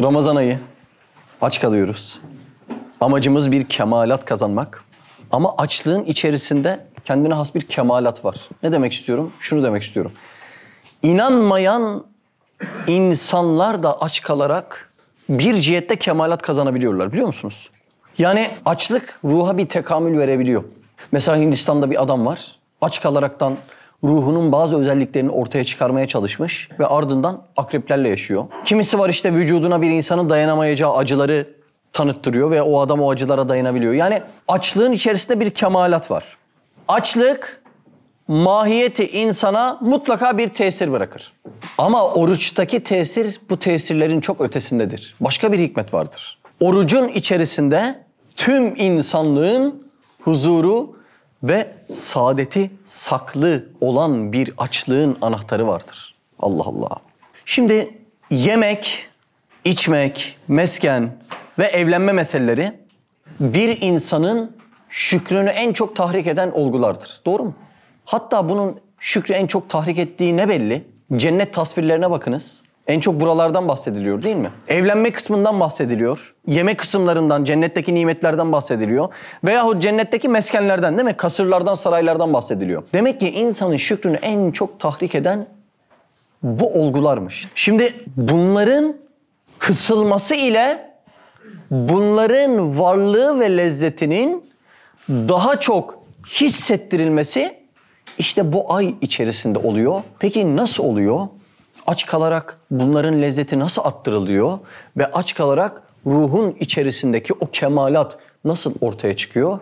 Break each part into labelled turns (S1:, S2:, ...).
S1: Ramazan ayı. Aç kalıyoruz. Amacımız bir kemalat kazanmak. Ama açlığın içerisinde kendine has bir kemalat var. Ne demek istiyorum? Şunu demek istiyorum. İnanmayan insanlar da aç kalarak bir cihette kemalat kazanabiliyorlar, biliyor musunuz? Yani açlık ruha bir tekamül verebiliyor. Mesela Hindistan'da bir adam var. Aç kalaraktan ruhunun bazı özelliklerini ortaya çıkarmaya çalışmış ve ardından akreplerle yaşıyor. Kimisi var işte vücuduna bir insanın dayanamayacağı acıları tanıttırıyor ve o adam o acılara dayanabiliyor. Yani açlığın içerisinde bir kemalat var. Açlık mahiyeti insana mutlaka bir tesir bırakır. Ama oruçtaki tesir bu tesirlerin çok ötesindedir. Başka bir hikmet vardır. Orucun içerisinde tüm insanlığın huzuru ve saadeti saklı olan bir açlığın anahtarı vardır. Allah Allah. Şimdi yemek, içmek, mesken ve evlenme meseleleri bir insanın şükrünü en çok tahrik eden olgulardır. Doğru mu? Hatta bunun şükrü en çok tahrik ettiği ne belli? Cennet tasvirlerine bakınız. En çok buralardan bahsediliyor değil mi? Evlenme kısmından bahsediliyor. Yeme kısımlarından, cennetteki nimetlerden bahsediliyor. Veyahut cennetteki meskenlerden değil mi? Kasırlardan, saraylardan bahsediliyor. Demek ki insanın şükrünü en çok tahrik eden bu olgularmış. Şimdi bunların kısılması ile bunların varlığı ve lezzetinin daha çok hissettirilmesi işte bu ay içerisinde oluyor. Peki nasıl oluyor? Aç kalarak bunların lezzeti nasıl arttırılıyor? Ve aç kalarak ruhun içerisindeki o kemalat nasıl ortaya çıkıyor?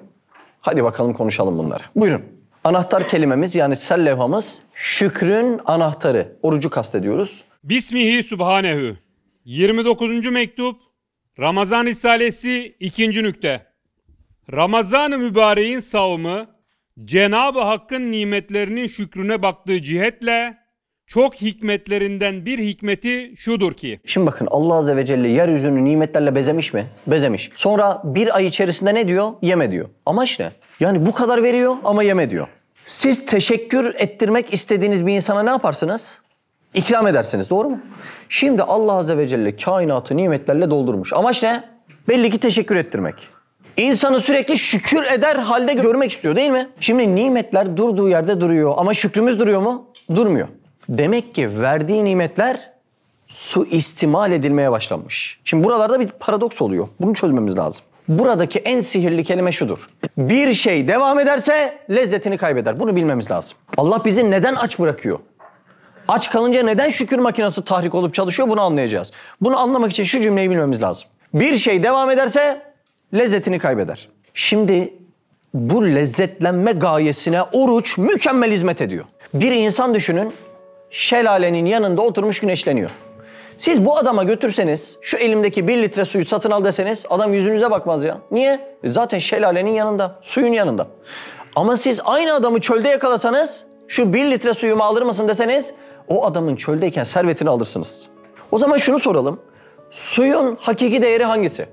S1: Hadi bakalım konuşalım bunları. Buyurun. Anahtar kelimemiz yani sellevhamız şükrün anahtarı. Orucu kastediyoruz.
S2: Bismihi Subhanehu. 29. mektup Ramazan Risalesi 2. nükte. Ramazan-ı mübareğin savmı Cenab-ı Hakk'ın nimetlerinin şükrüne baktığı cihetle çok hikmetlerinden bir hikmeti şudur ki.
S1: Şimdi bakın Allah Azze ve Celle yeryüzünü nimetlerle bezemiş mi? Bezemiş. Sonra bir ay içerisinde ne diyor? Yeme diyor. Amaç ne? Yani bu kadar veriyor ama yeme diyor. Siz teşekkür ettirmek istediğiniz bir insana ne yaparsınız? İkram edersiniz, doğru mu? Şimdi Allah Azze ve Celle kainatı nimetlerle doldurmuş. Amaç ne? Belli ki teşekkür ettirmek. İnsanı sürekli şükür eder halde görmek istiyor değil mi? Şimdi nimetler durduğu yerde duruyor ama şükrümüz duruyor mu? Durmuyor. Demek ki verdiği nimetler suistimal edilmeye başlanmış. Şimdi buralarda bir paradoks oluyor. Bunu çözmemiz lazım. Buradaki en sihirli kelime şudur. Bir şey devam ederse lezzetini kaybeder. Bunu bilmemiz lazım. Allah bizi neden aç bırakıyor? Aç kalınca neden şükür makinesi tahrik olup çalışıyor bunu anlayacağız. Bunu anlamak için şu cümleyi bilmemiz lazım. Bir şey devam ederse lezzetini kaybeder. Şimdi bu lezzetlenme gayesine oruç mükemmel hizmet ediyor. Bir insan düşünün, şelalenin yanında oturmuş güneşleniyor. Siz bu adama götürseniz, şu elimdeki 1 litre suyu satın al deseniz adam yüzünüze bakmaz ya. Niye? Zaten şelalenin yanında, suyun yanında. Ama siz aynı adamı çölde yakalasanız, şu 1 litre suyumu alır mısın deseniz, o adamın çöldeyken servetini alırsınız. O zaman şunu soralım, suyun hakiki değeri hangisi?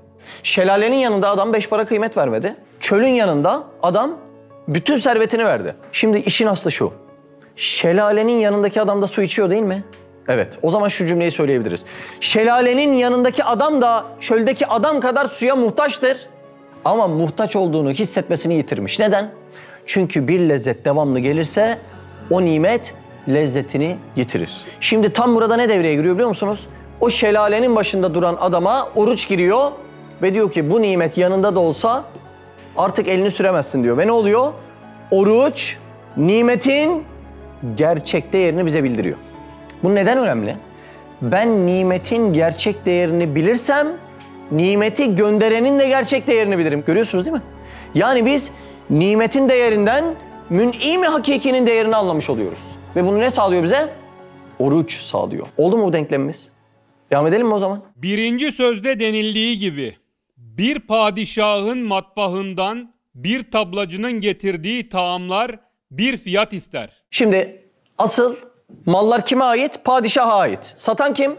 S1: Şelalenin yanında adam 5 para kıymet vermedi. Çölün yanında adam bütün servetini verdi. Şimdi işin aslı şu. Şelalenin yanındaki adam da su içiyor değil mi? Evet. O zaman şu cümleyi söyleyebiliriz. Şelalenin yanındaki adam da çöldeki adam kadar suya muhtaçtır. Ama muhtaç olduğunu hissetmesini yitirmiş. Neden? Çünkü bir lezzet devamlı gelirse o nimet lezzetini yitirir. Şimdi tam burada ne devreye giriyor biliyor musunuz? O şelalenin başında duran adama oruç giriyor ve diyor ki bu nimet yanında da olsa artık elini süremezsin diyor. Ve ne oluyor? Oruç nimetin gerçek değerini bize bildiriyor. Bu neden önemli? Ben nimetin gerçek değerini bilirsem nimeti gönderenin de gerçek değerini bilirim. Görüyorsunuz değil mi? Yani biz nimetin değerinden mün'im-i hakikinin değerini anlamış oluyoruz. Ve bunu ne sağlıyor bize? Oruç sağlıyor. Oldu mu bu denklemimiz? Devam edelim mi o zaman?
S2: 1. sözde denildiği gibi bir padişahın matbahından bir tablacının getirdiği taamlar bir fiyat ister.
S1: Şimdi asıl mallar kime ait? Padişaha ait. Satan kim?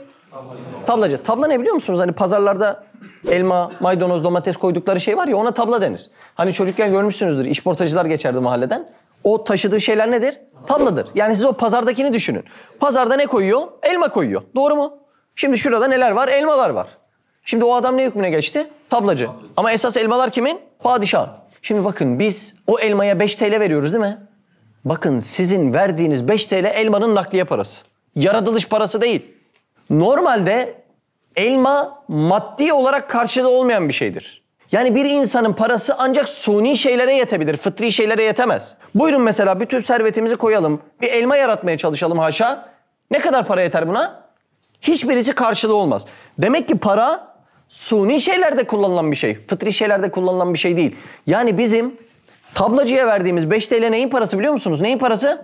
S1: Tablacı. Tabla ne biliyor musunuz? Hani pazarlarda elma, maydanoz, domates koydukları şey var ya ona tabla denir. Hani çocukken görmüşsünüzdür. İşportacılar geçerdi mahalleden. O taşıdığı şeyler nedir? Tabladır. Yani siz o pazardakini düşünün. Pazarda ne koyuyor? Elma koyuyor. Doğru mu? Şimdi şurada neler var? Elmalar var. Şimdi o adam ne hükmüne geçti? Tablacı. Ama esas elmalar kimin? Padişahın. Şimdi bakın biz o elmaya 5 TL veriyoruz değil mi? Bakın sizin verdiğiniz 5 TL elmanın nakliye parası. Yaratılış parası değil. Normalde elma maddi olarak karşılığı olmayan bir şeydir. Yani bir insanın parası ancak suni şeylere yetebilir, fıtri şeylere yetemez. Buyurun mesela bütün servetimizi koyalım, bir elma yaratmaya çalışalım haşa. Ne kadar para yeter buna? Hiçbirisi karşılığı olmaz. Demek ki para suni şeylerde kullanılan bir şey, fıtri şeylerde kullanılan bir şey değil. Yani bizim tablacıya verdiğimiz 5 TL neyin parası biliyor musunuz? Neyin parası?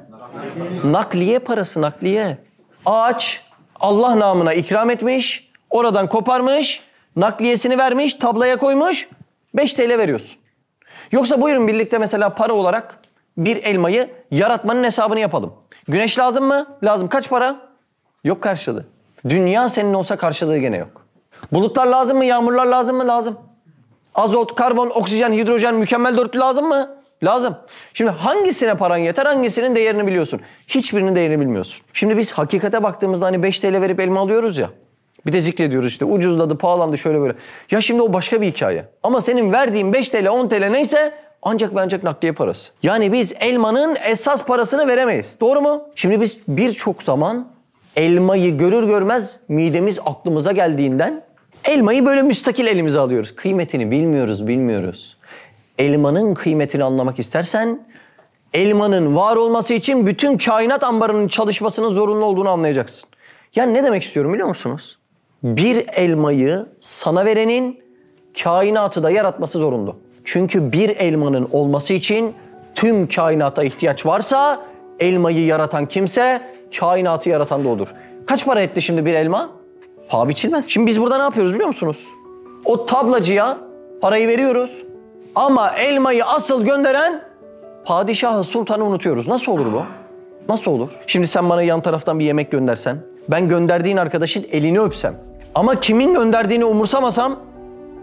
S1: Nakliye parası, nakliye. Ağaç Allah namına ikram etmiş, oradan koparmış, nakliyesini vermiş, tablaya koymuş, 5 TL veriyorsun. Yoksa buyurun birlikte mesela para olarak bir elmayı yaratmanın hesabını yapalım. Güneş lazım mı? Lazım. Kaç para? Yok karşılığı. Dünya senin olsa karşılığı gene yok. Bulutlar lazım mı? Yağmurlar lazım mı? Lazım. Azot, karbon, oksijen, hidrojen mükemmel dörtlü lazım mı? Lazım. Şimdi hangisine paran yeter, hangisinin değerini biliyorsun? Hiçbirinin değerini bilmiyorsun. Şimdi biz hakikate baktığımızda hani 5 TL verip elma alıyoruz ya. Bir de zikrediyoruz işte ucuzladı, pahalandı şöyle böyle. Ya şimdi o başka bir hikaye. Ama senin verdiğin 5 TL, 10 TL neyse ancak ve ancak nakliye parası. Yani biz elmanın esas parasını veremeyiz. Doğru mu? Şimdi biz birçok zaman elmayı görür görmez midemiz aklımıza geldiğinden elmayı böyle müstakil elimize alıyoruz. Kıymetini bilmiyoruz. Elmanın kıymetini anlamak istersen elmanın var olması için bütün kainat ambarının çalışmasının zorunlu olduğunu anlayacaksın. Yani ne demek istiyorum biliyor musunuz? Bir elmayı sana verenin kainatı da yaratması zorunlu. Çünkü bir elmanın olması için tüm kainata ihtiyaç varsa elmayı yaratan kimse kainatı yaratan da odur. Kaç para etti şimdi bir elma? Paha biçilmez. Şimdi biz burada ne yapıyoruz biliyor musunuz? O tablacıya parayı veriyoruz ama elmayı asıl gönderen padişahı, sultanı unutuyoruz. Nasıl olur bu? Nasıl olur? Şimdi sen bana yan taraftan bir yemek göndersen, ben gönderdiğin arkadaşın elini öpsem ama kimin gönderdiğini umursamasam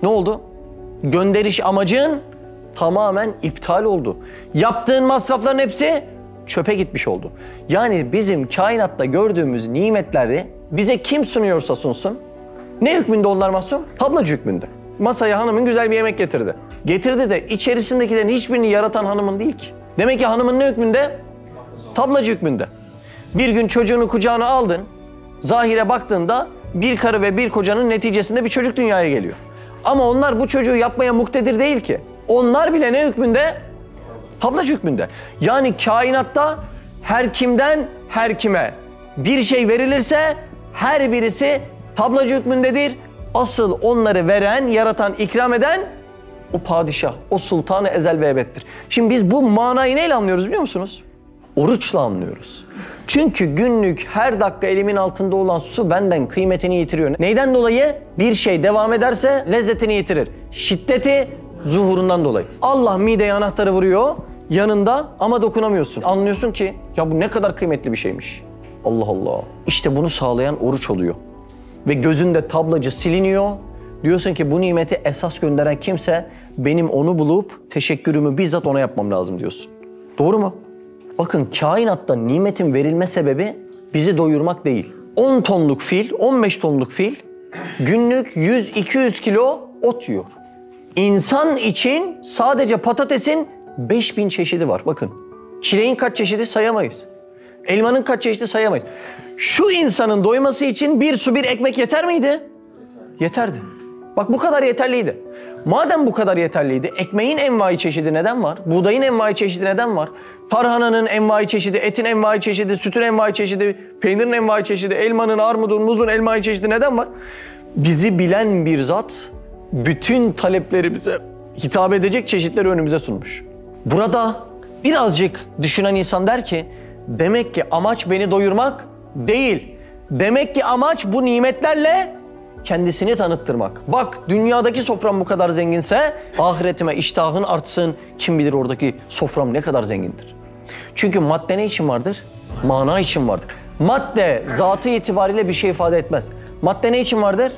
S1: ne oldu? Gönderiş amacın tamamen iptal oldu. Yaptığın masrafların hepsi çöpe gitmiş oldu. Yani bizim kainatta gördüğümüz nimetleri bize kim sunuyorsa sunsun, ne hükmünde onlar mahsum? Tablacı hükmünde. Masaya hanımın güzel bir yemek getirdi. Getirdi de içerisindekilerin hiçbirini yaratan hanımın değil ki. Demek ki hanımın ne hükmünde? Tablacı hükmünde. Bir gün çocuğunu kucağına aldın, zahire baktığında bir karı ve bir kocanın neticesinde bir çocuk dünyaya geliyor. Ama onlar bu çocuğu yapmaya muktedir değil ki. Onlar bile ne hükmünde? Tablacı hükmünde. Yani kainatta her kimden her kime bir şey verilirse her birisi tablacı hükmündedir. Asıl onları veren, yaratan, ikram eden o padişah, o sultanı ezel ve ebeddir. Şimdi biz bu manayı neyle anlıyoruz biliyor musunuz? Oruçla anlıyoruz. Çünkü günlük her dakika elimin altında olan su benden kıymetini yitiriyor. Neyden dolayı? Bir şey devam ederse lezzetini yitirir. Şiddeti zuhurundan dolayı. Allah mideye anahtarı vuruyor yanında ama dokunamıyorsun. Anlıyorsun ki ya bu ne kadar kıymetli bir şeymiş. Allah Allah. İşte bunu sağlayan oruç oluyor. Ve gözünde tablacı siliniyor. Diyorsun ki bu nimeti esas gönderen kimse benim onu bulup teşekkürümü bizzat ona yapmam lazım diyorsun. Doğru mu? Bakın kainatta nimetin verilme sebebi bizi doyurmak değil. 10 tonluk fil, 15 tonluk fil günlük 100-200 kilo ot yiyor. İnsan için sadece patatesin 5000 çeşidi var. Bakın çileğin kaç çeşidi sayamayız. Elmanın kaç çeşidi sayamayız. Şu insanın doyması için bir su bir ekmek yeter miydi? Yeterdi. Bak bu kadar yeterliydi. Madem bu kadar yeterliydi, ekmeğin envai çeşidi neden var? Buğdayın envai çeşidi neden var? Tarhananın envai çeşidi, etin envai çeşidi, sütün envai çeşidi, peynirin envai çeşidi, elmanın, armudun, muzun envai çeşidi neden var? Bizi bilen bir zat bütün taleplerimize hitap edecek çeşitleri önümüze sunmuş. Burada birazcık düşünen insan der ki, demek ki amaç beni doyurmak değil. Demek ki amaç bu nimetlerle kendisini tanıttırmak. Bak dünyadaki sofram bu kadar zenginse ahiretime iştahın artsın. Kim bilir oradaki sofram ne kadar zengindir. Çünkü madde ne için vardır? Mana için vardır. Madde zatı itibariyle bir şey ifade etmez. Madde ne için vardır?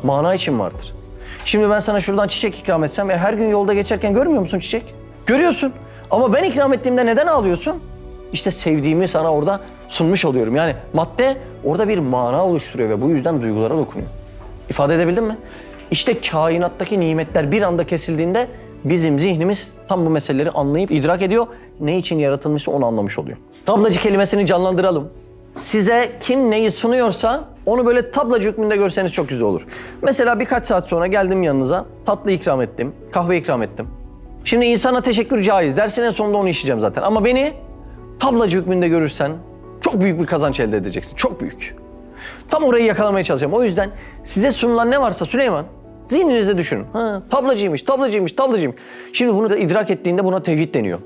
S1: Mana için vardır. Şimdi ben sana şuradan çiçek ikram etsem ve her gün yolda geçerken görmüyor musun çiçek? Görüyorsun. Ama ben ikram ettiğimde neden ağlıyorsun? İşte sevdiğimi sana orada sunmuş oluyorum. Yani madde orada bir mana oluşturuyor ve bu yüzden duygulara dokunuyor. İfade edebildim mi? İşte kainattaki nimetler bir anda kesildiğinde bizim zihnimiz tam bu meseleleri anlayıp idrak ediyor. Ne için yaratılmışsa onu anlamış oluyor. Tablacı kelimesini canlandıralım. Size kim neyi sunuyorsa onu böyle tablacı hükmünde görseniz çok güzel olur. Mesela birkaç saat sonra geldim yanınıza, tatlı ikram ettim, kahve ikram ettim. Şimdi insana teşekkür caiz, dersin en sonunda onu işleyeceğim zaten. Ama beni tablacı hükmünde görürsen çok büyük bir kazanç elde edeceksin, çok büyük. Tam orayı yakalamaya çalışacağım. O yüzden size sunulan ne varsa Süleyman, zihninizde düşünün. Tablacıymış, tablacıymış, tablacıymış. Şimdi bunu da idrak ettiğinde buna tevhid deniyor.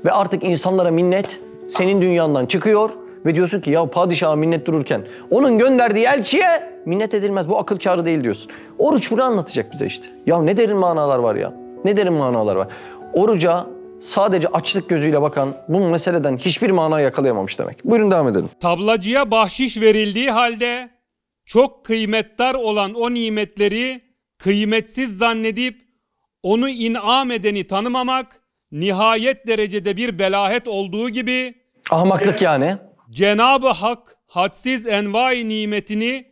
S1: Ve artık insanlara minnet senin dünyandan çıkıyor ve diyorsun ki ya padişaha minnet dururken onun gönderdiği elçiye minnet edilmez. Bu akıl kârı değil diyorsun. Oruç bunu anlatacak bize işte. Ya ne derin manalar var ya. Ne derin manalar var. Oruca sadece açlık gözüyle bakan bu meseleden hiçbir mana yakalayamamış demek. Buyurun devam edelim.
S2: Tablacıya bahşiş verildiği halde çok kıymetdar olan o nimetleri kıymetsiz zannedip onu inam edeni tanımamak nihayet derecede bir belahet olduğu gibi
S1: Ahmaklık yani.
S2: Cenab-ı Hak hadsiz envai nimetini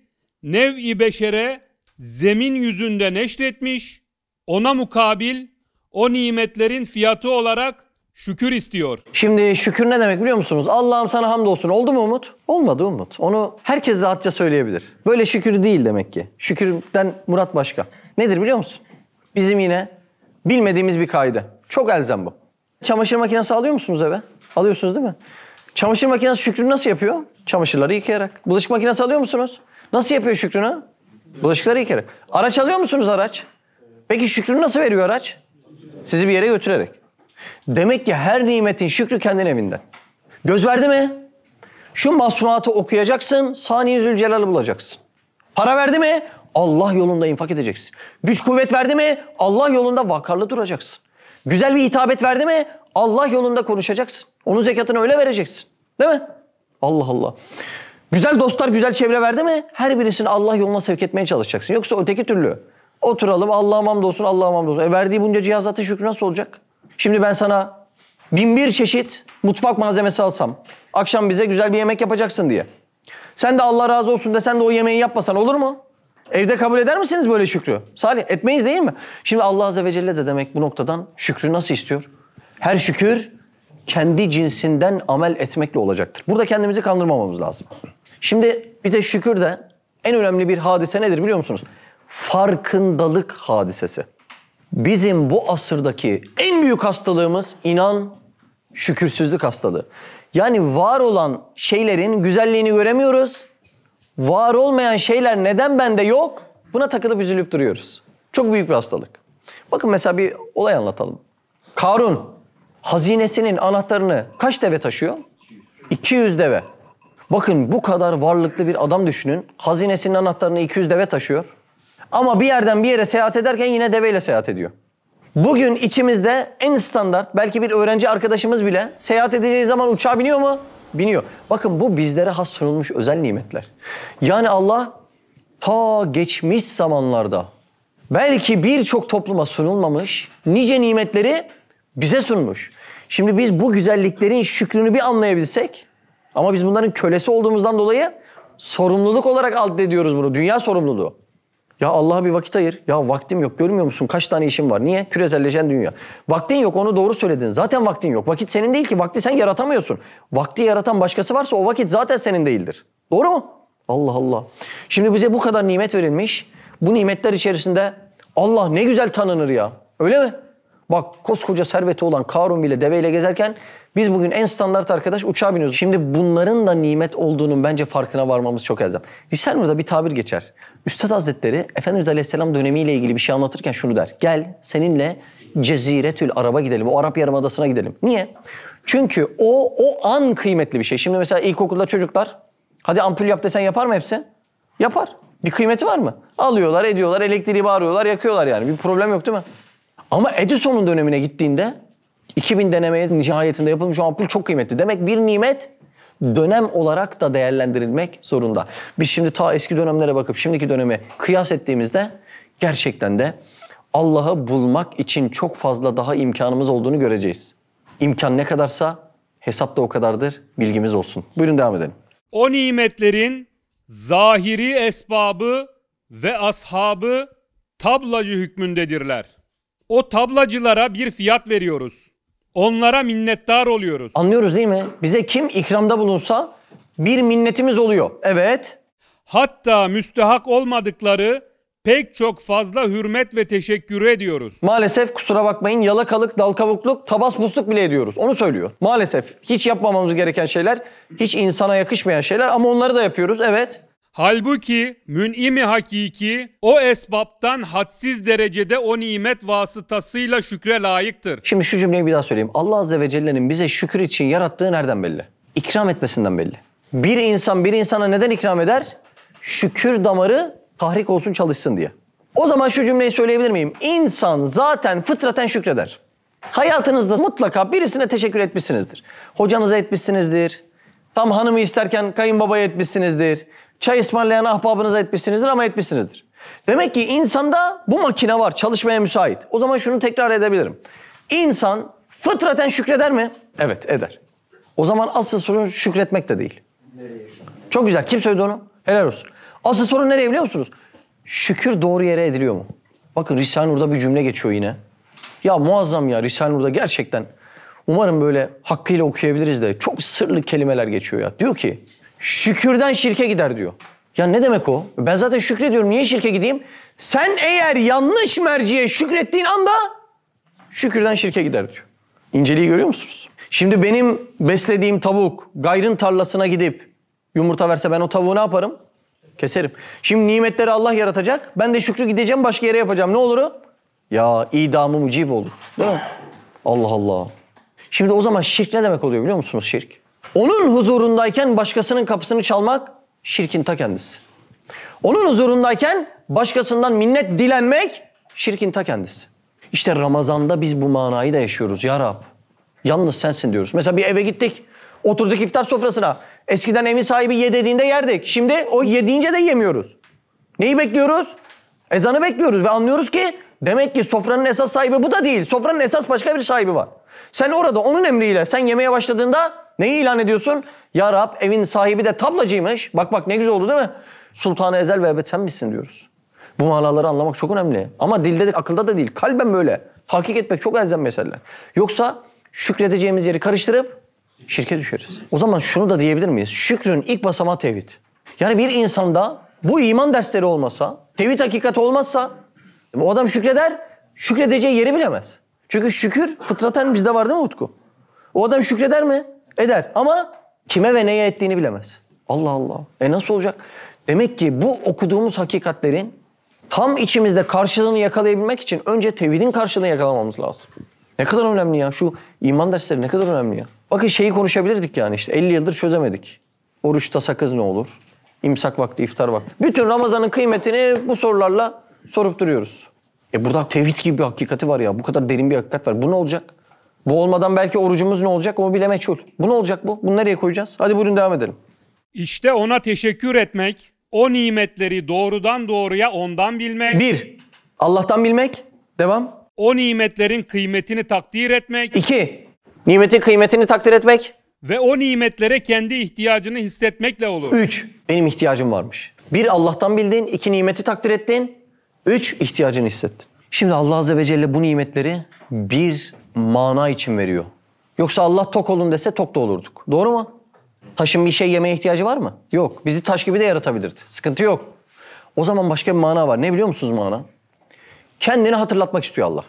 S2: nev-i beşere zemin yüzünde neşretmiş, ona mukabil o nimetlerin fiyatı olarak şükür istiyor.
S1: Şimdi şükür ne demek biliyor musunuz? Allah'ım sana hamdolsun. Oldu mu Umut? Olmadı Umut. Onu herkes rahatça söyleyebilir. Böyle şükür değil demek ki. Şükürden murat başka. Nedir biliyor musun? Bizim yine bilmediğimiz bir kaide. Çok elzem bu. Çamaşır makinesi alıyor musunuz eve? Alıyorsunuz değil mi? Çamaşır makinesi şükrünü nasıl yapıyor? Çamaşırları yıkayarak. Bulaşık makinesi alıyor musunuz? Nasıl yapıyor şükrünü? Bulaşıkları yıkayarak. Araç alıyor musunuz araç? Peki şükrünü nasıl veriyor araç? Sizi bir yere götürerek. Demek ki her nimetin şükrü kendin evinden. Göz verdi mi? Şu masnuatı okuyacaksın, Sani Zülcelal'ı bulacaksın. Para verdi mi? Allah yolunda infak edeceksin. Güç kuvvet verdi mi? Allah yolunda vakarlı duracaksın. Güzel bir hitabet verdi mi? Allah yolunda konuşacaksın. Onun zekatını öyle vereceksin. Değil mi? Allah Allah. Güzel dostlar, güzel çevre verdi mi? Her birisini Allah yoluna sevk etmeye çalışacaksın. Yoksa öteki türlü oturalım, Allah'a hamdolsun, Allah'a hamdolsun. Verdiği bunca cihazatın şükrü nasıl olacak? Şimdi ben sana 1001 çeşit mutfak malzemesi alsam, akşam bize güzel bir yemek yapacaksın diye. Sen de Allah razı olsun desen de o yemeği yapmasan olur mu? Evde kabul eder misiniz böyle şükrü? Salih, etmeyiz değil mi? Şimdi Allah Azze ve Celle de demek bu noktadan şükrü nasıl istiyor? Her şükür kendi cinsinden amel etmekle olacaktır. Burada kendimizi kandırmamamız lazım. Şimdi bir de şükürde en önemli bir hadise nedir biliyor musunuz? Farkındalık hadisesi. Bizim bu asırdaki en büyük hastalığımız inan şükürsüzlük hastalığı. Yani var olan şeylerin güzelliğini göremiyoruz. Var olmayan şeyler neden bende yok? Buna takılıp üzülüp duruyoruz. Çok büyük bir hastalık. Bakın mesela bir olay anlatalım. Karun hazinesinin anahtarını kaç deve taşıyor? 200 deve. Bakın bu kadar varlıklı bir adam düşünün. Hazinesinin anahtarını 200 deve taşıyor. Ama bir yerden bir yere seyahat ederken yine deveyle seyahat ediyor. Bugün içimizde en standart belki bir öğrenci arkadaşımız bile seyahat edeceği zaman uçağa biniyor mu? Biniyor. Bakın bu bizlere has sunulmuş özel nimetler. Yani Allah ta geçmiş zamanlarda belki birçok topluma sunulmamış nice nimetleri bize sunmuş. Şimdi biz bu güzelliklerin şükrünü bir anlayabilsek ama biz bunların kölesi olduğumuzdan dolayı sorumluluk olarak addediyoruz bunu. Dünya sorumluluğu. Ya Allah'a bir vakit ayır. Ya vaktim yok. Görmüyor musun? Kaç tane işim var? Niye? Küreselleşen dünya. Vaktin yok. Onu doğru söyledin. Zaten vaktin yok. Vakit senin değil ki. Vakti sen yaratamıyorsun. Vakti yaratan başkası varsa o vakit zaten senin değildir. Doğru mu? Allah Allah. Şimdi bize bu kadar nimet verilmiş. Bu nimetler içerisinde Allah ne güzel tanınır ya. Öyle mi? Bak koskoca serveti olan Karun bile deveyle gezerken biz bugün en standart arkadaş uçağa biniyoruz. Şimdi bunların da nimet olduğunun bence farkına varmamız çok elzem. Risale-i Nur'da bir tabir geçer. Üstad Hazretleri Efendimiz Aleyhisselam dönemiyle ilgili bir şey anlatırken şunu der. Gel seninle Ceziretül Arab'a gidelim. O Arap Yarımadası'na gidelim. Niye? Çünkü o an kıymetli bir şey. Şimdi mesela ilkokulda çocuklar hadi ampul yap desen yapar mı hepsi? Yapar. Bir kıymeti var mı? Alıyorlar, ediyorlar, elektriği bağırıyorlar, yakıyorlar yani. Bir problem yok değil mi? Ama Edison'un dönemine gittiğinde 2000 denemeye nihayetinde yapılmış o ampul çok kıymetli. Demek bir nimet dönem olarak da değerlendirilmek zorunda. Biz şimdi ta eski dönemlere bakıp şimdiki döneme kıyas ettiğimizde gerçekten de Allah'ı bulmak için çok fazla daha imkanımız olduğunu göreceğiz. İmkan ne kadarsa hesap da o kadardır. Bilgimiz olsun. Buyurun devam edelim.
S2: O nimetlerin zahiri esbabı ve ashabı tablacı hükmündedirler. O tablacılara bir fiyat veriyoruz. Onlara minnettar oluyoruz.
S1: Anlıyoruz değil mi? Bize kim ikramda bulunsa bir minnetimiz oluyor. Evet.
S2: Hatta müstehak olmadıkları pek çok fazla hürmet ve teşekkür ediyoruz.
S1: Maalesef kusura bakmayın yalakalık, dal kavukluk, tabas busluk bile ediyoruz. Onu söylüyor. Maalesef hiç yapmamamız gereken şeyler, hiç insana yakışmayan şeyler ama onları da yapıyoruz. Evet.
S2: Halbuki mün'im-i hakiki o esbaptan hadsiz derecede o nimet vasıtasıyla şükre layıktır.
S1: Şimdi şu cümleyi bir daha söyleyeyim. Allah Azze ve Celle'nin bize şükür için yarattığı nereden belli? İkram etmesinden belli. Bir insan bir insana neden ikram eder? Şükür damarı tahrik olsun, çalışsın diye. O zaman şu cümleyi söyleyebilir miyim? İnsan zaten fıtraten şükreder. Hayatınızda mutlaka birisine teşekkür etmişsinizdir. Hocanıza etmişsinizdir. Tam hanımı isterken kayınbabaya etmişsinizdir. Çay ısmarlayan ahbabınıza etmişsinizdir ama etmişsinizdir. Demek ki insanda bu makine var, çalışmaya müsait. O zaman şunu tekrar edebilirim. İnsan fıtraten şükreder mi? Evet, eder. O zaman asıl sorun şükretmek de değil. Çok güzel. Kim söyledi onu? Helal olsun. Asıl sorun nereye biliyor musunuz? Şükür doğru yere ediliyor mu? Bakın Risale-i Nur'da bir cümle geçiyor yine. Ya muazzam ya Risale-i Nur'da gerçekten. Umarım böyle hakkıyla okuyabiliriz de çok sırlı kelimeler geçiyor ya. Diyor ki şükürden şirke gider diyor. Ya ne demek o? Ben zaten şükrediyorum. Niye şirke gideyim? Sen eğer yanlış merciye şükrettiğin anda şükürden şirke gider diyor. İnceliği görüyor musunuz? Şimdi benim beslediğim tavuk gayrın tarlasına gidip yumurta verse ben o tavuğu ne yaparım? Keserim. Şimdi nimetleri Allah yaratacak. Ben de şükrü gideceğim başka yere yapacağım. Ne olur? Ya idamı mucib olur. Değil mi? Allah Allah. Şimdi o zaman şirk ne demek oluyor biliyor musunuz şirk? Onun huzurundayken başkasının kapısını çalmak şirkin ta kendisi. Onun huzurundayken başkasından minnet dilenmek şirkin ta kendisi. İşte Ramazan'da biz bu manayı da yaşıyoruz. Ya Rab, yalnız sensin diyoruz. Mesela bir eve gittik, oturduk iftar sofrasına. Eskiden evin sahibi ye dediğinde yerdik. Şimdi o yediğince de yemiyoruz. Neyi bekliyoruz? Ezanı bekliyoruz ve anlıyoruz ki demek ki sofranın esas sahibi bu da değil. Sofranın esas başka bir sahibi var. Sen orada onun emriyle sen yemeye başladığında neyi ilan ediyorsun? Ya Rab, evin sahibi de tablacıymış. Bak bak ne güzel oldu değil mi? Sultan-ı Ezel ve Ebed sen misin diyoruz. Bu manaları anlamak çok önemli. Ama dilde de akılda da değil. Kalben böyle. Tahkik etmek çok elzem meseleler. Yoksa şükredeceğimiz yeri karıştırıp şirke düşeriz. O zaman şunu da diyebilir miyiz? Şükrün ilk basamağı tevhid. Yani bir insanda bu iman dersleri olmasa, tevhid hakikati olmazsa o adam şükreder, şükredeceği yeri bilemez. Çünkü şükür fıtraten bizde var değil mi Utku? O adam şükreder mi? Eder. Ama kime ve neye ettiğini bilemez. Allah Allah. Nasıl olacak? Demek ki bu okuduğumuz hakikatlerin tam içimizde karşılığını yakalayabilmek için önce tevhidin karşılığını yakalamamız lazım. Ne kadar önemli ya. Şu iman dersleri ne kadar önemli ya. Bakın şeyi konuşabilirdik yani işte 50 yıldır çözemedik. Oruçta sakız ne olur? İmsak vakti, iftar vakti. Bütün Ramazan'ın kıymetini bu sorularla sorup duruyoruz. Burada tevhid gibi bir hakikati var ya. Bu kadar derin bir hakikat var. Bu ne olacak? Bu olmadan belki orucumuz ne olacak? O bile meçhul. Bu ne olacak bu? Bunu nereye koyacağız? Hadi buyurun devam edelim.
S2: İşte ona teşekkür etmek, o nimetleri doğrudan doğruya ondan bilmek.
S1: 1. Allah'tan bilmek. Devam.
S2: O nimetlerin kıymetini takdir etmek.
S1: 2. Nimetin kıymetini takdir etmek.
S2: Ve o nimetlere kendi ihtiyacını hissetmekle olur.
S1: 3. Benim ihtiyacım varmış. 1. Allah'tan bildin. 2. Nimeti takdir ettin. 3. ihtiyacını hissettin. Şimdi Allah Azze ve Celle bu nimetleri bir mana için veriyor. Yoksa Allah tok olun dese tok da olurduk. Doğru mu? Taşın bir şey yemeye ihtiyacı var mı? Yok. Bizi taş gibi de yaratabilirdi. Sıkıntı yok. O zaman başka bir mana var. Ne biliyor musunuz mana? Kendini hatırlatmak istiyor Allah.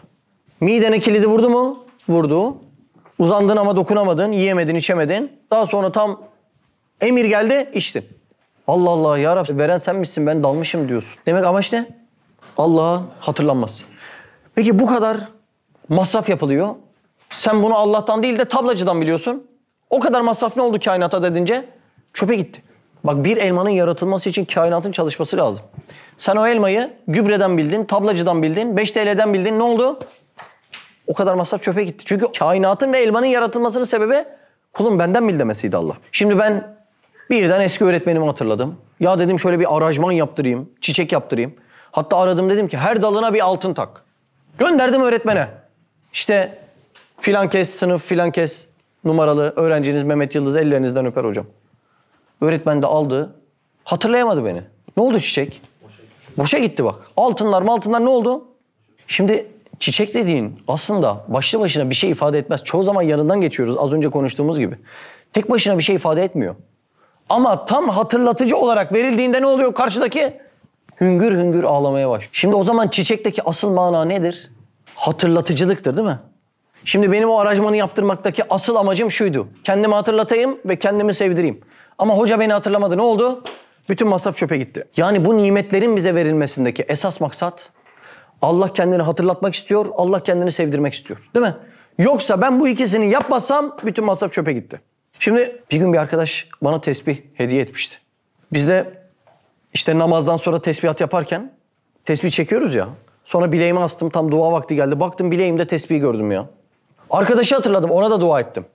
S1: Midene kilidi vurdu mu? Vurdu. Uzandın ama dokunamadın, yiyemedin, içemedin. Daha sonra tam emir geldi, içtin. Allah Allah ya Rabbi veren sen misin ben dalmışım diyorsun. Demek amaç ne? Allah'ın hatırlanması. Peki bu kadar masraf yapılıyor. Sen bunu Allah'tan değil de tablacıdan biliyorsun. O kadar masraf ne oldu kainata dedince? Çöpe gitti. Bak bir elmanın yaratılması için kainatın çalışması lazım. Sen o elmayı gübreden bildin, tablacıdan bildin, 5 TL'den bildin. Ne oldu? O kadar masraf çöpe gitti. Çünkü kainatın ve elmanın yaratılmasının sebebi kulum benden bil demesiydi Allah. Şimdi ben birden eski öğretmenimi hatırladım. Ya dedim şöyle bir aranjman yaptırayım, çiçek yaptırayım. Hatta aradım dedim ki her dalına bir altın tak. Gönderdim öğretmene. İşte filan kes sınıf, filan kes numaralı öğrenciniz Mehmet Yıldız ellerinizden öper hocam. Öğretmen de aldı. Hatırlayamadı beni. Ne oldu çiçek? Boşa gitti bak. Altınlar ne oldu? Şimdi çiçek dediğin aslında başlı başına bir şey ifade etmez. Çoğu zaman yanından geçiyoruz az önce konuştuğumuz gibi. Tek başına bir şey ifade etmiyor. Ama tam hatırlatıcı olarak verildiğinde ne oluyor karşıdaki? Hüngür hüngür ağlamaya başlıyor. Şimdi o zaman çiçekteki asıl mana nedir? Hatırlatıcılıktır değil mi? Şimdi benim o aranjmanı yaptırmaktaki asıl amacım şuydu. Kendimi hatırlatayım ve kendimi sevdireyim. Ama hoca beni hatırlamadı. Ne oldu? Bütün masraf çöpe gitti. Yani bu nimetlerin bize verilmesindeki esas maksat Allah kendini hatırlatmak istiyor, Allah kendini sevdirmek istiyor. Değil mi? Yoksa ben bu ikisini yapmazsam bütün masraf çöpe gitti. Şimdi bir gün bir arkadaş bana tesbih hediye etmişti. Biz de işte namazdan sonra tesbihat yaparken tesbih çekiyoruz ya. Sonra bileğime astım, tam dua vakti geldi. Baktım bileğimde tesbih gördüm ya. Arkadaşı hatırladım, ona da dua ettim.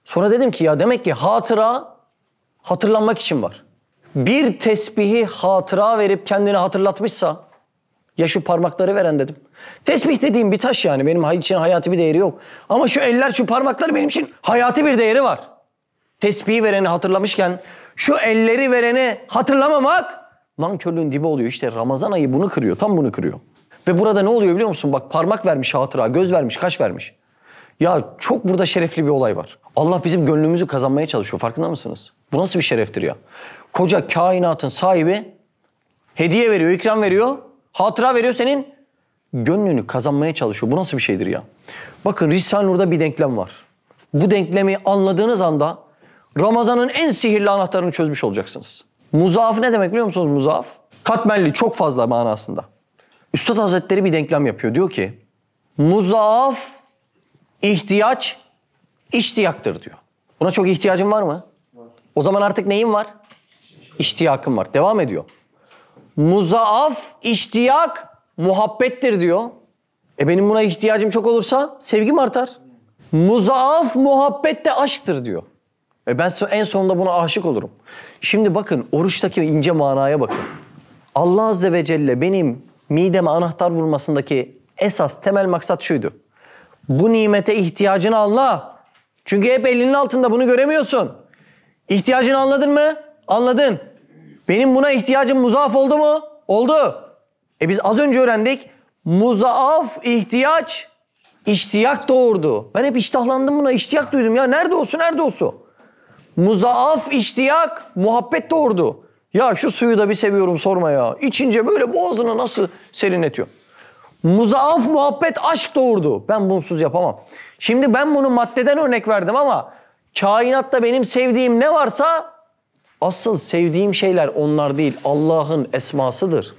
S1: Sonra dedim ki ya demek ki hatıra hatırlanmak için var. Bir tesbihi hatıra verip kendini hatırlatmışsa ya şu parmakları veren dedim. Tesbih dediğim bir taş yani, benim için hayati bir değeri yok. Ama şu eller, şu parmaklar benim için hayati bir değeri var. Tesbihi vereni hatırlamışken şu elleri vereni hatırlamamak nankörlüğün dibi oluyor. İşte Ramazan ayı bunu kırıyor, tam bunu kırıyor. Ve burada ne oluyor biliyor musun? Bak parmak vermiş hatıra, göz vermiş, kaş vermiş. Ya çok burada şerefli bir olay var. Allah bizim gönlümüzü kazanmaya çalışıyor, farkında mısınız? Bu nasıl bir şereftir ya? Koca kainatın sahibi hediye veriyor, ikram veriyor, hatıra veriyor, senin gönlünü kazanmaya çalışıyor. Bu nasıl bir şeydir ya? Bakın Risale-i Nur'da bir denklem var. Bu denklemi anladığınız anda Ramazan'ın en sihirli anahtarını çözmüş olacaksınız. Muzaaf ne demek biliyor musunuz muzaaf? Katmerli, çok fazla manasında. Üstad Hazretleri bir denklem yapıyor. Diyor ki muzaaf ihtiyaç iştiyaktır diyor. Buna çok ihtiyacın var mı? Var. O zaman artık neyin var? İştiyakın var. Devam ediyor. Muzaaf iştiyak muhabbettir diyor. Benim buna ihtiyacım çok olursa sevgim artar. Muzaaf muhabbet de aşktır diyor. Ben en sonunda buna aşık olurum. Şimdi bakın oruçtaki ince manaya bakın. Allah Azze ve Celle benim mideme anahtar vurmasındaki esas temel maksat şuydu. Bu nimete ihtiyacını anla. Çünkü hep elinin altında, bunu göremiyorsun. İhtiyacını anladın mı? Anladın. Benim buna ihtiyacım muzaaf oldu mu? Oldu. Biz az önce öğrendik. Muzaaf ihtiyaç iştiyak doğurdu. Ben hep iştahlandım buna. İştiyak duydum ya. Nerede olsun, nerede olsun? Muzaaf iştiyak muhabbet doğurdu. Ya şu suyu da bir seviyorum sorma ya. İçince böyle boğazını nasıl serinletiyor. Muzaaf muhabbet aşk doğurdu. Ben bunsuz yapamam. Şimdi ben bunu maddeden örnek verdim ama kainatta benim sevdiğim ne varsa asıl sevdiğim şeyler onlar değil. Allah'ın esmasıdır.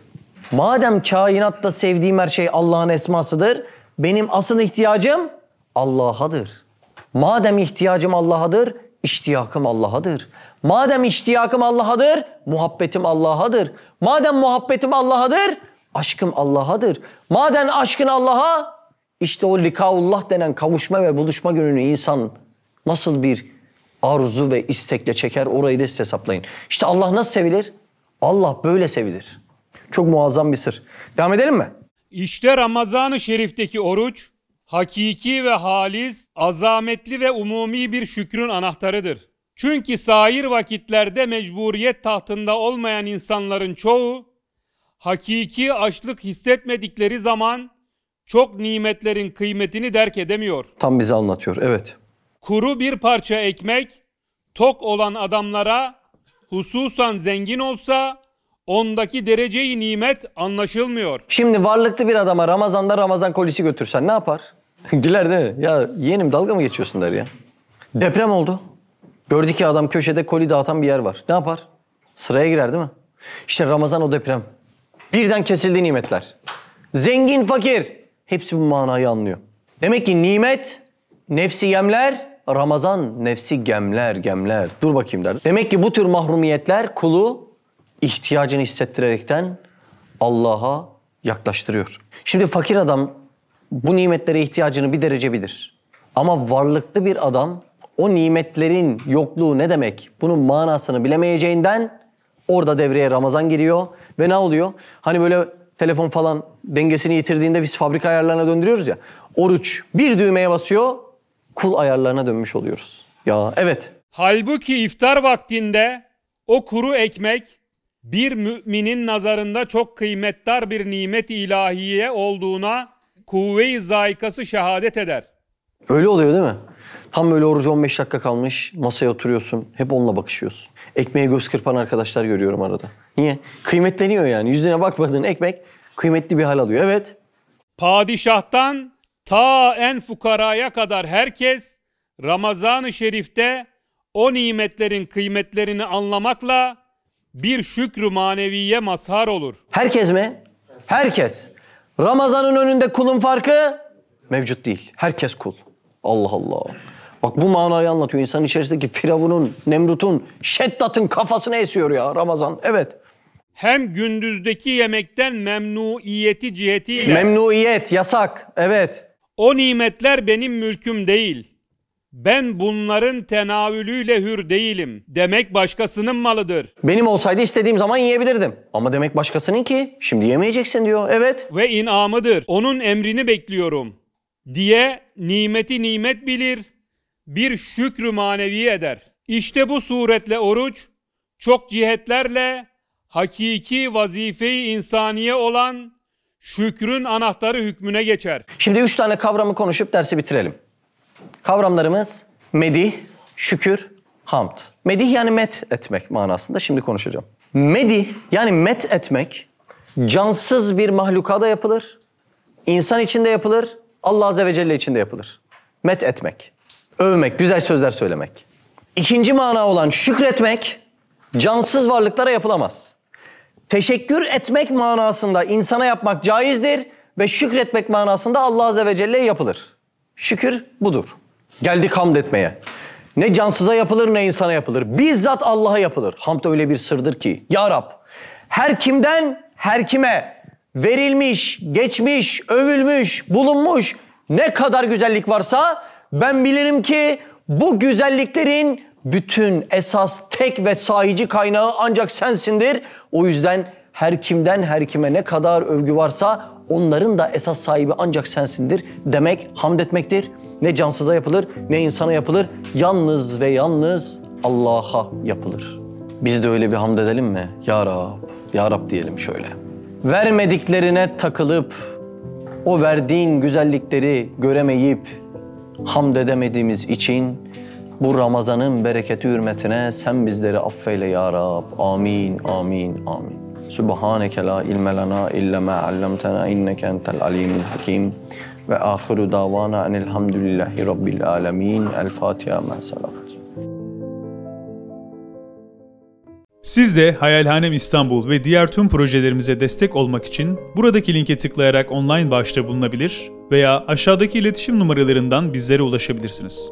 S1: Madem kainatta sevdiğim her şey Allah'ın esmasıdır, benim asıl ihtiyacım Allah'adır. Madem ihtiyacım Allah'adır, İştiyakım Allah'adır. Madem iştiyakım Allah'adır, muhabbetim Allah'adır. Madem muhabbetim Allah'adır, aşkım Allah'adır. Madem aşkın Allah'a, işte o likaullah denen kavuşma ve buluşma gününü insan nasıl bir arzu ve istekle çeker, orayı da siz hesaplayın. İşte Allah nasıl sevilir? Allah böyle sevilir. Çok muazzam bir sır. Devam edelim mi?
S2: İşte Ramazan-ı Şerif'teki oruç, hakiki ve halis, azametli ve umumi bir şükrün anahtarıdır. Çünkü sair vakitlerde mecburiyet tahtında olmayan insanların çoğu, hakiki açlık hissetmedikleri zaman çok nimetlerin kıymetini derk edemiyor.
S1: Tam bize anlatıyor, evet.
S2: Kuru bir parça ekmek, tok olan adamlara, hususan zengin olsa, ondaki dereceyi nimet anlaşılmıyor.
S1: Şimdi varlıklı bir adama Ramazan'da Ramazan kolisi götürsen ne yapar? Güler değil mi? Ya yeğenim dalga mı geçiyorsun der ya. Deprem oldu. Gördü ki adam köşede koli dağıtan bir yer var. Ne yapar? Sıraya girer değil mi? İşte Ramazan o deprem. Birden kesildi nimetler. Zengin, fakir. Hepsi bu manayı anlıyor. Demek ki nimet nefsi yemler, Ramazan nefsi gemler. Dur bakayım der. Demek ki bu tür mahrumiyetler kulu ihtiyacını hissettirerekten Allah'a yaklaştırıyor. Şimdi fakir adam bu nimetlere ihtiyacını bir derece bilir. Ama varlıklı bir adam o nimetlerin yokluğu ne demek, bunun manasını bilemeyeceğinden orada devreye Ramazan giriyor ve ne oluyor? Hani böyle telefon falan dengesini yitirdiğinde biz fabrika ayarlarına döndürüyoruz ya. Oruç bir düğmeye basıyor, kul ayarlarına dönmüş oluyoruz. Ya evet.
S2: Halbuki iftar vaktinde o kuru ekmek bir müminin nazarında çok kıymetdar bir nimet ilahiye olduğuna kuvve-i zayikası şehadet eder.
S1: Öyle oluyor değil mi? Tam böyle orucu 15 dakika kalmış, masaya oturuyorsun, hep onunla bakışıyorsun. Ekmeğe göz kırpan arkadaşlar görüyorum arada. Niye? Kıymetleniyor yani. Yüzüne bakmadığın ekmek kıymetli bir hal alıyor. Evet.
S2: Padişahtan ta en fukaraya kadar herkes Ramazan-ı Şerif'te o nimetlerin kıymetlerini anlamakla bir şükrü maneviye mazhar olur.
S1: Herkes mi? Herkes. Ramazan'ın önünde kulun farkı mevcut değil. Herkes kul. Allah Allah. Bak bu manayı anlatıyor. İnsanın içerisindeki Firavun'un, Nemrut'un, Şeddat'ın kafasına esiyor ya Ramazan. Evet.
S2: Hem gündüzdeki yemekten memnuiyeti cihetiyle
S1: Memnuiyet, yasak. Evet.
S2: o nimetler benim mülküm değil. Ben bunların tenavülüyle hür değilim. Demek başkasının malıdır.
S1: Benim olsaydı istediğim zaman yiyebilirdim. Ama demek başkasının ki şimdi yemeyeceksin diyor. Evet.
S2: Ve inamıdır. Onun emrini bekliyorum diye nimeti nimet bilir, bir şükrü manevi eder. İşte bu suretle oruç çok cihetlerle hakiki vazife-i insaniye olan şükrün anahtarı hükmüne geçer.
S1: Şimdi 3 tane kavramı konuşup dersi bitirelim. Kavramlarımız medih, şükür, hamd. Medih yani met etmek manasında şimdi konuşacağım. Medih yani met etmek cansız bir mahlukada yapılır. İnsan içinde yapılır, Allah Azze ve Celle içinde yapılır. Met etmek, övmek, güzel sözler söylemek. İkinci mana olan şükretmek cansız varlıklara yapılamaz. Teşekkür etmek manasında insana yapmak caizdir ve şükretmek manasında Allah Azze ve Celle'ye yapılır. Şükür budur. Geldik hamd etmeye. Ne cansıza yapılır ne insana yapılır. Bizzat Allah'a yapılır. Hamd öyle bir sırdır ki. Ya Rab, her kimden her kime verilmiş, geçmiş, övülmüş, bulunmuş ne kadar güzellik varsa ben bilirim ki bu güzelliklerin bütün esas tek ve sahici kaynağı ancak sensindir. O yüzden her kimden her kime ne kadar övgü varsa onların da esas sahibi ancak sensindir demek hamd etmektir. Ne cansıza yapılır ne insana yapılır. Yalnız ve yalnız Allah'a yapılır. Biz de öyle bir hamd edelim mi? Ya Rab, Ya Rab diyelim şöyle. Vermediklerine takılıp o verdiğin güzellikleri göremeyip hamd edemediğimiz için bu Ramazan'ın bereketi hürmetine sen bizleri affeyle ya Rab. Amin, amin, amin. Subhaneke la ilme lana illa ma allamtana inneke entel alimul hakim. Ve ahiru davana enelhamdülillahi rabbil alemin. El Fatiha ma salavat.
S3: Siz de Hayalhanem İstanbul ve diğer tüm projelerimize destek olmak için buradaki linke tıklayarak online bağışta bulunabilir veya aşağıdaki iletişim numaralarından bizlere ulaşabilirsiniz.